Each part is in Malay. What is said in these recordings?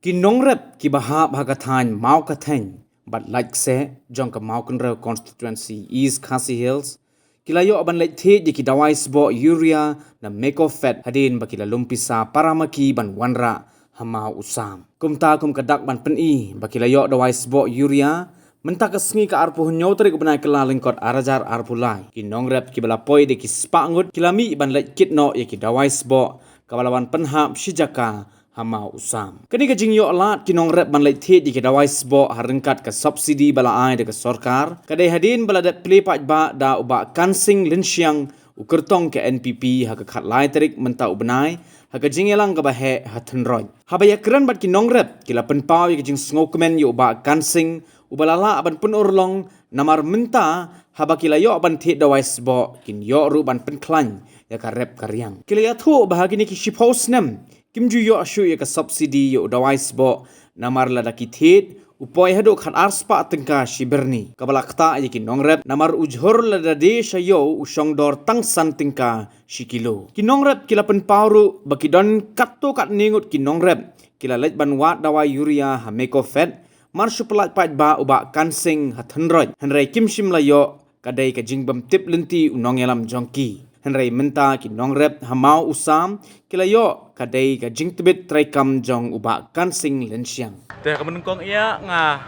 Kinongrep ki bahap hagathan mau kathen but like se jong ka mau kunra constituency East Khasi Hills kilayo aban like the di ki dawai sbo urea na meko fat hadin bakila lumpisa paramaki ban wanra hama usam kumta kum kadak ban peni bakilayo dawai sbo urea mentak sengi ka arpu nyotri ko banai kala lingkot arajar arpulai kinongrep ki bala poi de ki spangut kilami ban like kitno ye ki dawai sbo kabalawan penhap sijaka hama usam. Kini ka jingyo alat kinong rep ban lait di ke dawai sbo harengkat ke subsidi bala ai de ke sorkar. Kadai hadin bala dat pelipat ba da uba kansing linsiang ukertong ke NPP ha ke khat lai terik menta ubenai ha ke jingelang ke bahe ha tenroj. Ha baya keren bat kinong rep kila penpau ye ke jing sngokemen yo uba kansing ubalala aban pun urlong namar menta ha bakila yo aban the dawai sbo kin yo ru ban penklan ya ka rep karyang. Kila ya thu bahagini ki shipos nem Kim ju yo asyu ya ka subsidi yo dawai sbo namar la daki thet upoi hado khat arspa tengka shiberni kabala kta ye ki nongrep namar ujhor la dade shayo usong dor tangsan tengka shikilo ki nongrep kila pen pauru baki don katto kat ningut ki nongrep kila lej ban wat dawai urea ha meko fet mar suplat pat ba uba kansing ha thanroj hanrai kim shim la yo kadai ka jingbam tip lenti unong yalam jongki Henry menta ki nongrep hamau usam kilayo kadai ka jingtbit traikam jong uba kansing lensiang. Te ka menungkong iya nga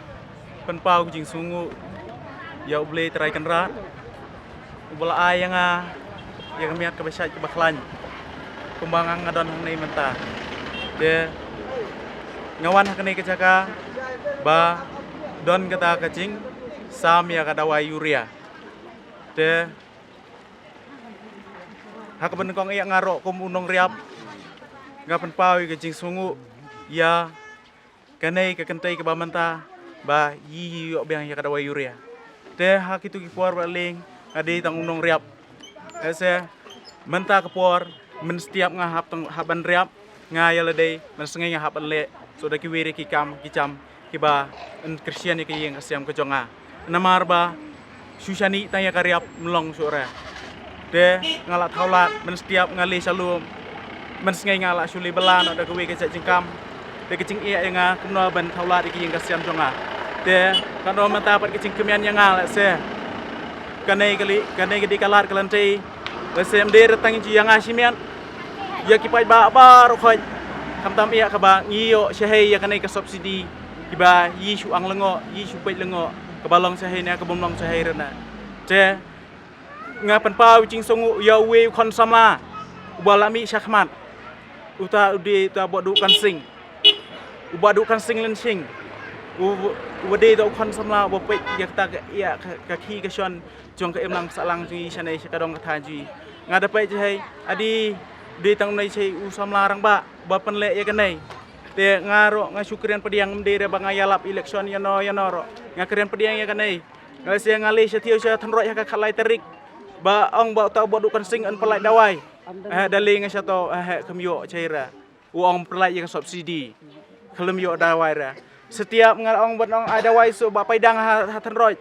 penpau jing sungu ya uble traikan rat ubala ay nga ya kamiat ka besat ka baklan kumbangang ngadon hanay menta de ngawan hakane ka jaka ba don kata kacing sam ya kadawai urea de hak benengkong iya ngarok kum unong riap ngapen pawi ke jing sungu ya kanai ke kentai ke bamanta ba yi yo biang ya kadawai urea te hak itu ki por baling ade tang unong riap ese menta ke por men setiap ngahap tang haban riap ngaya ledai men sengai ngahap le so da ki wiri ki kam ki cam ki ba en kristian ki yeng asyam ke jonga namar ba susani tang ya kariap melong sore de ngalat haulat men setiap ngali salum men sengai ngalak suli belan ada kewe ke jengkam de kecing iya yang kena ban haulat iki yang kasiam jonga de kano menta pat kecing kemian yang ngalak se kanai gedi kalat kalantai lesem de retang ji yang asimian ya kipai ba bar khoi kamtam iya ka ba ngiyo syahai ya kanai ke subsidi kiba yi su ang lengo yi su pait lengo kebalong syahai ne ke bomlong syahai rena de ngapan pau jing songu ya we kon sama ubalami syakmat uta ude ta bodu kansing ubadu kansing lensing ude to kon sama bo pe ya ta ya ka ki ka shon jong ka emlang salang ji sanai sakadong ka thaji ngada pe jai adi de tang nai sei u samla rang ba penle ya kanai te ngaro ngasukrian pediang mde ba ngayalap election ya no ro ngakrian pediang ya kanai ngase ngali setio sa thanro ya ka khalai terik ba ong ba tau bodu kan sing an pelai dawai daling sato kemyo caira uang pelai yang subsidi kelem yo dawai ra setiap ngal ong bon ong dawai so ba paidang hatan roj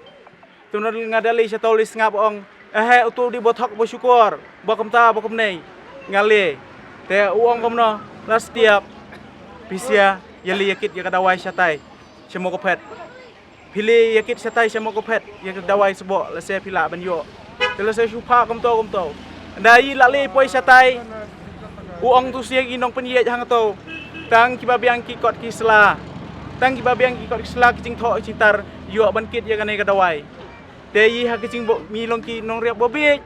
tunun ngadali sato lis ngap ong utu di botok bo syukur ba kamta ba kamnei ngale te uang kamno la setiap pisia yali yakit ya dawai satai semo kopet pilih yakit satai semo kopet ya dawai sebo la se pila ban yo Kalau saya suka kumto. Dai lali poi satai. Uang tu siang inong penyiat hang to. Tang kiba biang ki kot ki sela. Tang kiba biang ki kot ki sela kicing tho cintar yo bankit ya kanai kadawai. Dai ha kicing bo milong ki nong riap bobi.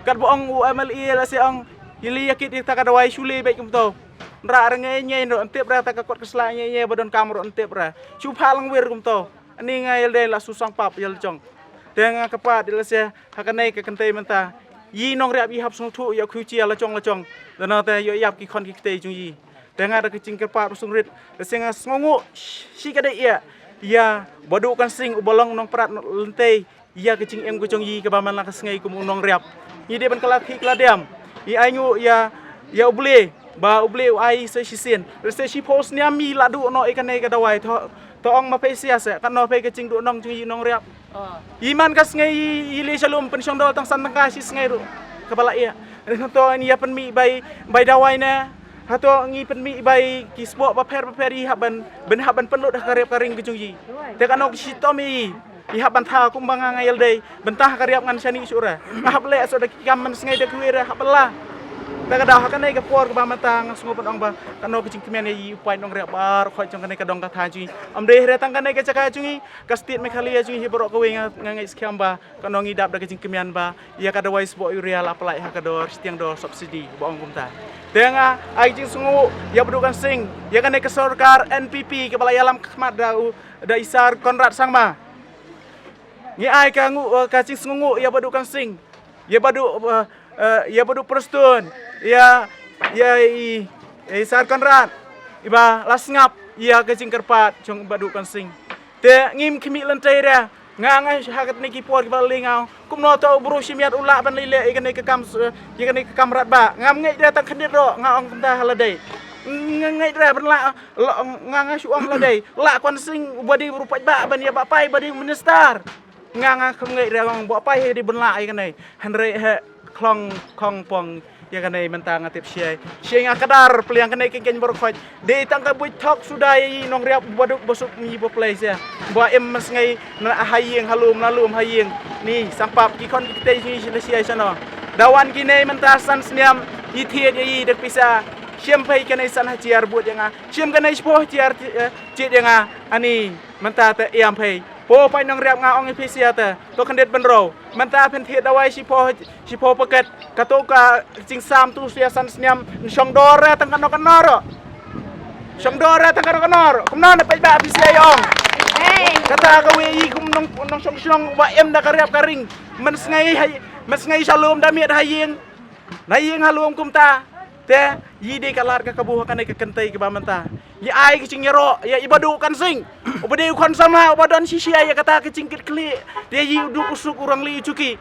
Kat bo ong UMLE la se ong hili yakit ta kadawai sule baik kumto. Ra rengai nyai ro antep ra ta ka kot ki sela nyai bodon kamro antep ra. Supa lang wir kumto. Ani ngai dai la susang pap yel jong. Dengan kepat dilase hakanai ke kentai menta yi nong riap yi hap sung thu ya khuchi la chong dana ta yo yap ki khon ki tei jung yi dengan ada kecing kepat sung rit lesenga sngongu si kada ya bodu kan sing ubolong nong prat lentai ya kecing em kucong yi ke baman la kesngai kum nong riap yi de ban kalat ki kladiam yi aingu ya uble ai se sisin lese si pos niami ladu no ikanai kadawai to ong ma pe sia se kan no pe kecing du nong jung yi nong riap Iman kas ngai ili salum pensyong dol tang santang kasi ngai ru kepala iya. To ini ya penmi by dawai na hato ngi penmi bai kisbo ba peri haban ben haban penlut karep karing kejungi te kanok sitomi ihaban tha kumbanga ngayel dei bentah karep ngan sani sura hable so da kam man sengai de kuira habla ta kada hakane ke por ke ba mata ngas ngopon ong ba kanok kejing kemen yi upai nong rep bar khoi jong kane kadong ka tha jungi amde re tang kane ke caka jungi kastit me khali jungi hiborok ko ngai skiam ba kanong idap da kejing kemen ba ya kada wais bo uria la pelai hakador stiang do subsidi bo ong kumta Denga aijing sungu ya bedukan sing ya kan ke sorkar NPP ke balai alam khmat da isar Konrad Sangma ngi ai ka ngu ka cing sungu ya bedukan sing ya badu perstun ya isar Konrad iba lasngap ya ke cing kerpat jong bedukan sing te ngim kimi lentai ra ngang hakat ni kipor ke balai ngau kum no to buru simiat ulak ban lile ikane ke kam rat ba ngam ngai datang khandit ro ngaong kumta haladai ngai dra ban la ngang suang haladai la kon sing badi rupai ba ban ya ba pai badi minister ngang kham ngai ra ngong bo pai di ban la ikane hanre he klong kong pong ya kanai mentang atip siai akadar peliang kanai kengken borkhoi de tangka buit thok sudai nong riap boduk bosuk mi bo place ya bo em masngai na hayeng halum hayeng ni sampap ki kon ki tei siai sana dawan kinai mentasan sniam ithiet yi dek pisa siam pai kanai san hajiar buat yang siam kanai spo tiar cit yang ani menta te iam pai po pai nong riap nga ong ipisia te to kandet benro menta pen thiet dawai si po paket katoka jing sam tu sia san sniam song dore tang kanor kumna na pai ba ipisia yong kata ka wi kum nong song ba em da kariap karing men ngai shalom da miet hayeng halum kum ta te yi de kalar ka kabuh kanai ka kentai ke ba menta ya ai ke cing yero ya ibadu kan sing ubade kon sama ubadan sisia ya kata ke cingkit kli dia yi du usuk urang li cuki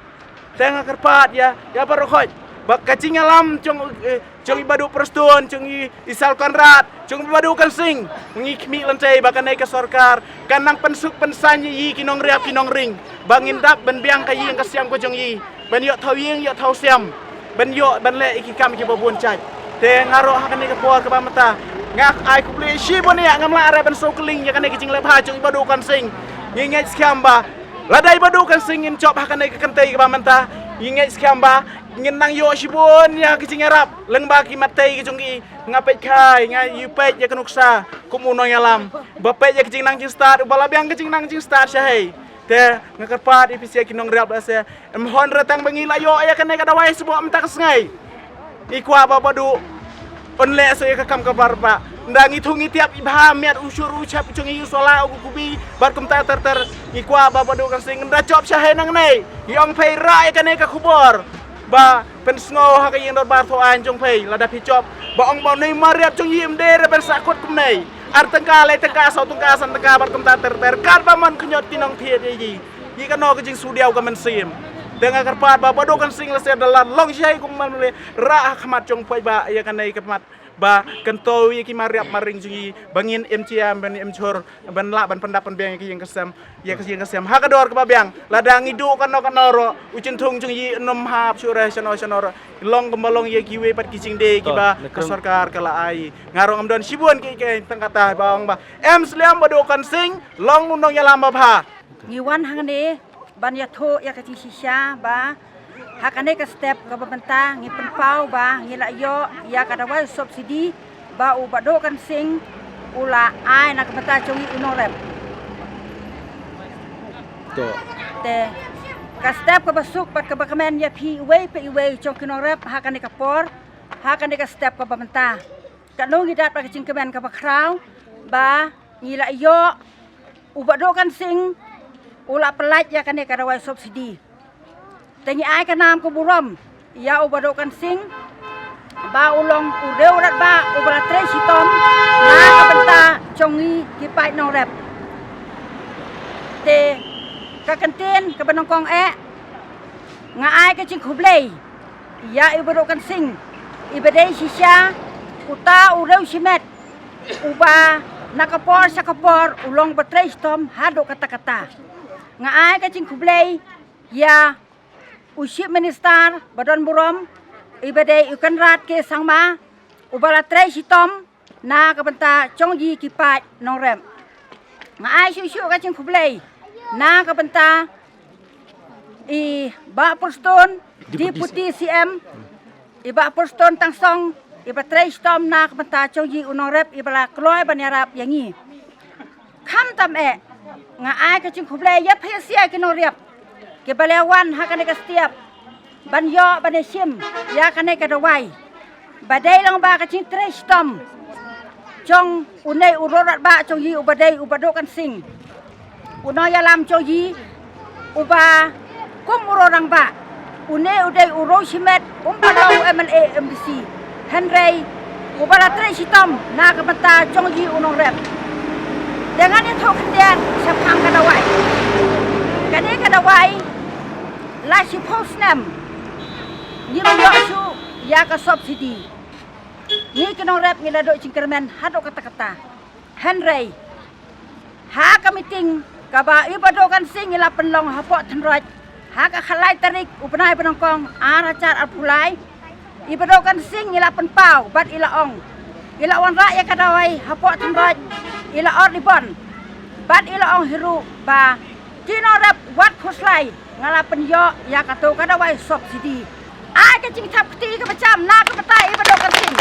tengah kerpat ya barokhoj bak kacing alam cong ibadu perstun cong isal Konrad cong ibadu kan sing ngikmi lantai bakanai ke sorkar kanang pensuk pensanyi yi kinong riap kinong ring bangin dap ben biang kayi yang kasiam ko cong yi ben yo thau ying yo thau siam ben yo ben le ikikam ki babun cai te ngaro hakane ke por ke ba mata ngak ai ku beli si bon ya ngamla are ben so keling ya kane kicing le pha chung ibadu kan sing nginget skamba ladai ibadu kan sing in chop hakane ke kentai ke ba menta nginget skamba ngin nang yo si bon ya kicing arab leng ba ki matai ke chung ki ngapet khai ngai yu pet ya kenuksa kumuno yalam bapet ya kicing nang jing start ubala biang kicing nang jing start syahai te ngakarpat ipisia kinong riap ase hon retang bangila yo ya kane kadawai sebuah menta kesngai ikwa ba badu onle so ya kam kabar pa ndangi thungi tiap ibha miat usur ucap chungi sola ugu kubi bar kum ta ter ikwa ba badu kan sing nda chop syahe nang nei yong phei rai kane ka khubor ba pen sngo ha ka yeng dor bar tho an jong phei lada phi chop ba ong ba nei mariap chung yim de re ber sakut kum nei ar tengka le tengka so tengka san tengka bar kum ta ter kar ba man knyot tinong thiet yi ka no ka jing sudiau ka men sim dengan kerpat bapa dokan sing lesir dalan long syai kum man le ra khmat jong phai ba ya kanai kemat ba kento yi ki mariap maring jungi bangin MCM ban emchor ban la ban pendapan biang ki yang kesam ha kador ke babiang ladang idu kanoro ucin thung jungi nom hap sure sonor long kembalong ye ki we pat kicing de ki ba ke sarkar kala ai ngarong amdon sibuan ki tang kata bang ba em sliam badokan sing long unong ya lama ba ngiwan hangane ban ya tho ya ka sisya ba hakane ka step ka babanta ngi penpau ba ngi la yo ya ka dawai subsidi ba u bado kan sing ula ai nak bata chongi inorep to te ka step ka basuk pat ka bakamen ya pi we chong kinorep hakane ka por hakane ka step ka babanta ka no ngi dat pa kicing kemen ka bakraw ba ngi la yo u bado kan sing ula pelat ya kane kadawai subsidi tengi ai ka nam ko buram ya ubado kan sing ba ulong ureu rat ba ubala tre sitom na ka benta chongi ki pai no rep te ka kantin ka banongkong nga ai ka ching khublei ya ubado kan sing ibadai sisya uta ureu simet uba nakapor sa kapor ulong ba tre sitom hado kata-kata nga ai ka ching khublei ya usip minister badon burom ibade ukan rat ke sangma ubala trai sitom na kabanta chong yi kipat nong rem ngai shu ka ching kublei na kabanta i ba poston deputy CM i ba poston tang song i ba trai sitom na kabanta chong yi unong rep i bala kloi banyarap yangi kham tam e ngai ka ching kublei ya phesia kinong rep ke balewan hakane ka setiap ban yo ban sim ya kane ka dawai badai lang ba ka ching trai sitom chong unai urorat ba chong yi ubadai ubadokan sing unoya lam chong yi uba kum urorang ba unai udai uro simet umpalo MLA MDC Henry ubala trai sitom na kabanta chong yi unong rep dengan itu kemudian sepang kadawai kane kadawai la si postnam nilong yo su ya ka subsidi ni kinong rep ngila do cingkermen hado kata-kata Henry ha kamiting kaba ibadokan sing ngila penlong hapok tenroj ha ka khalai tarik upenai penongkong aracar apulai ibadokan sing ngila penpau bat ila ong ila wan ra ya kadawai hapok tenroj ila or libon bat ila ong hiru ba kinong rep wat khuslai ngala penyo ya kato kadawai subsidi ai ka cing thap ti ka macam na ka batai ibadokan sing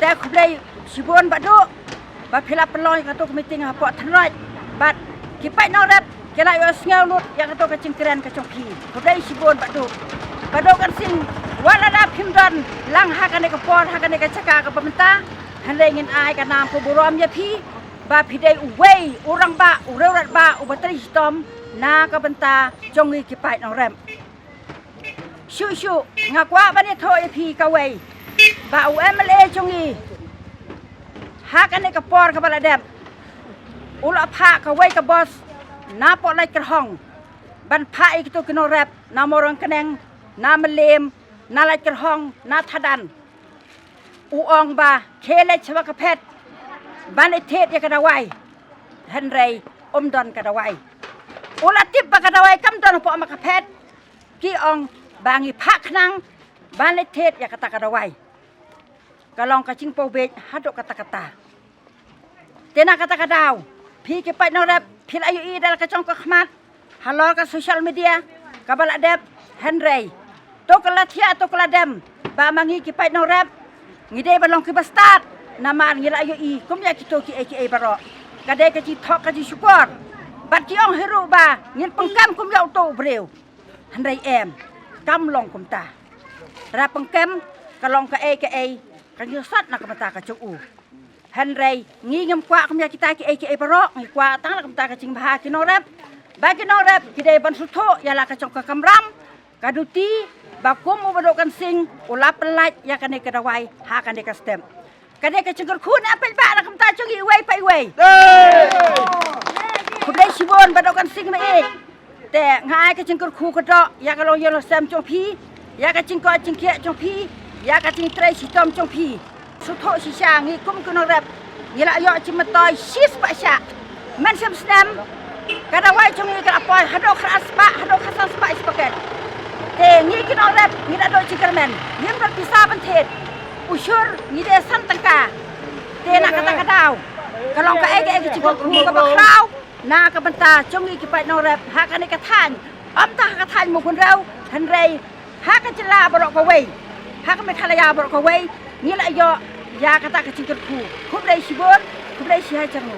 แต่คุเลยสิบวนบัดดูบัดพิลาเป็นลอยกระตุกมีติงหาปอทันไรบัดกิไปนอรับกระไรเอาเงาลุดยังกระตุกกระจิงกระเรนกระจงพีคุเลยสิบวนบัดดูกันสิ่งวันละดับพิมดันลังหากันในกระปอนหากันในกระชากากับปมันตาฮันเลยเงินอายกันนามผู้บุรอมยาพีบัดพิเดอุเวอุรังบะอุเรรัดบะอุบัติสตอมนากับปมันตาจงกิไปนอรับชูงักว่าบันเนี่ยโทยพีกะเวba UMLA chungi hakane ka por ka baladem ula pha ka wei ka boss na po lai ka hong ban pha ik to kino rap na morong keneng na melem na lai ka hong na thadan u ong ba khele chwa ka phet ban ethet ya ka dawai Henry don ka dawai ula tip ba ka dawai kam don po ma ka phet ki ong bangi pha khnang ban ethet ya ka ta ka dawai kalong kacing pau bej hadok kata-kata tena kata-kata pi ke pai no rap phil ayu I dal kacong ka khmat halol ka social media ka bala dep Henry to kala thia to kala dem ba mangi ke pai no rap ngide balong ke bastat nama ngila ayu I kum ya kito ki aka baro kade ka ci thok ka ci support bat ki ong hero ba ngin pengkam kum ya to breu Henry em kam long kum ta ra pengkam kalong ka aka kan yosat nak mata ka chu Henry ngi ngam kwa kum ya kita ki aka baro ngi kwa tang nak mata ka cing bah ki no rap ba ki no rap ki dei ban sutho ya la ka chong ka kamram kaduti ba kum mo badokan sing ulap pelaj ya kan ka dawai ha kan ka stem kan ka cingkur khun apel ba nak mata chu I wei pai wei kum dei sibon badokan sing ma e te ngai ka cingkur khu ka do ya ka lo yo stem chong phi ya ka cing ko cing kia chong phi ya ka ting trai sitom chong phi su tho si sha ngi kum kuno rap ngi la yo chi matoi sis pa sha man sam snam ka da wai chong ngi ka apoi hado khras pa hado khasan spa ispaket te ngi kuno rap ngi da do chi kermen yem rat pisa ban thet usur ngi de san tangka te na kata kadau kalong ka ege chi ko ka ba krau na ka banta chong ngi ki pai no rap ha ka ni ka than ta ka than mo kun rau han rei ha ka chla baro ka wei hak me khala ya bor ko wei ni la yo ya kata ka cingker ku dai sibon ku dai si ha changu